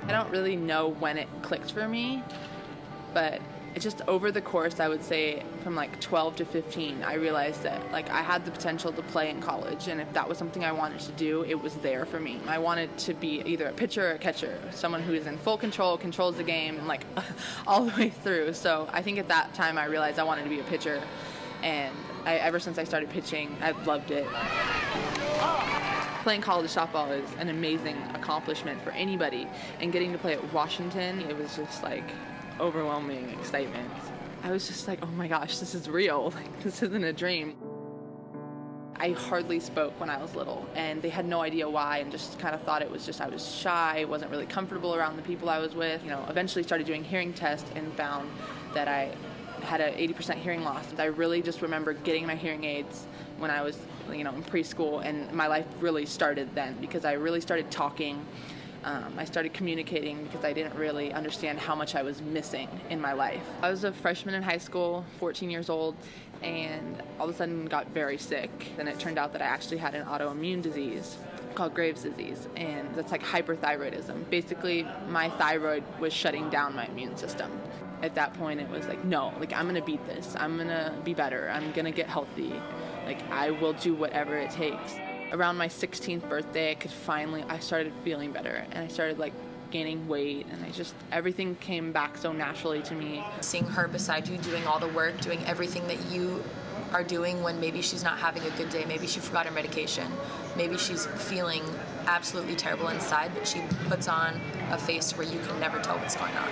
I don't really know when it clicked for me, but it's just over the course, I would say from like 12 to 15, I realized that like I had the potential to play in college, and if that was something I wanted to do, it was there for me. I wanted to be either a pitcher or a catcher, someone who is in full control, controls the game, and like all the way through. So I think at that time I realized I wanted to be a pitcher, and ever since I started pitching, I've loved it. Playing college softball is an amazing accomplishment for anybody, and getting to play at Washington, it was just like overwhelming excitement. I was just like, oh my gosh, this is real. Like, this isn't a dream. I hardly spoke when I was little, and they had no idea why, and just kind of thought it was just I was shy, wasn't really comfortable around the people I was with. You know, eventually started doing hearing tests and found that I had an 80% hearing loss. I really just remember getting my hearing aids when I was, in preschool, and my life really started then, because I really started talking. I started communicating because I didn't really understand how much I was missing in my life. I was a freshman in high school, 14 years old, and all of a sudden got very sick. And it turned out that I actually had an autoimmune disease called Graves' disease, and that's like hyperthyroidism. Basically, my thyroid was shutting down my immune system. At that point, it was like, no, like I'm gonna beat this. I'm gonna be better. I'm gonna get healthy. Like I will do whatever it takes. Around my 16th birthday, I started feeling better, and I started like gaining weight, and everything came back so naturally to me. Seeing her beside you, doing all the work, doing everything that you are doing when maybe she's not having a good day, maybe she forgot her medication, maybe she's feeling absolutely terrible inside, but she puts on a face where you can never tell what's going on.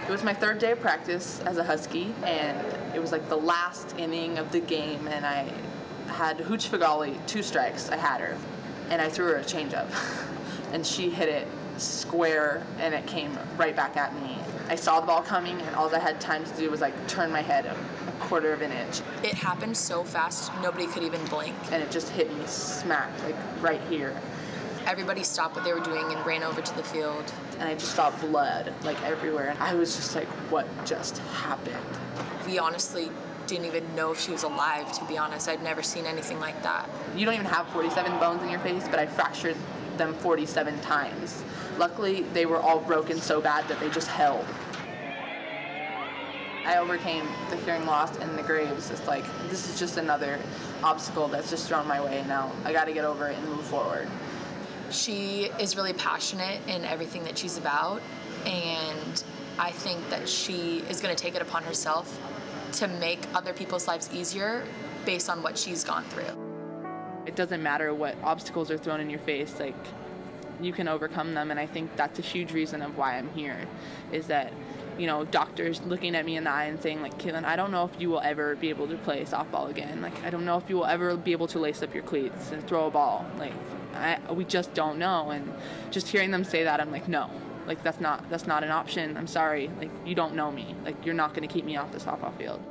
It was my third day of practice as a Husky, and it was like the last inning of the game, and I had Hooch Fagali, 2 strikes. I had her, and I threw her a changeup, and she hit it square, and it came right back at me. I saw the ball coming, and all I had time to do was like turn my head a quarter of an inch. It happened so fast, nobody could even blink. And it just hit me smack, like right here. Everybody stopped what they were doing and ran over to the field. And I just saw blood like everywhere, and I was just like, what just happened? We honestly didn't even know if she was alive, to be honest. I'd never seen anything like that. You don't even have 47 bones in your face, but I fractured them 47 times. Luckily, they were all broken so bad that they just held. I overcame the hearing loss and the Graves. It's like, this is just another obstacle that's just thrown my way, and now I gotta get over it and move forward. She is really passionate in everything that she's about, and I think that she is gonna take it upon herself to make other people's lives easier based on what she's gone through. It doesn't matter what obstacles are thrown in your face, like you can overcome them, and I think that's a huge reason of why I'm here, is that, doctors looking at me in the eye and saying like, Kaitlin, I don't know if you will ever be able to play softball again. Like, I don't know if you will ever be able to lace up your cleats and throw a ball. Like, we just don't know. And just hearing them say that, I'm like, no. Like, that's not an option. I'm sorry. Like, you don't know me. Like, you're not going to keep me off the softball field.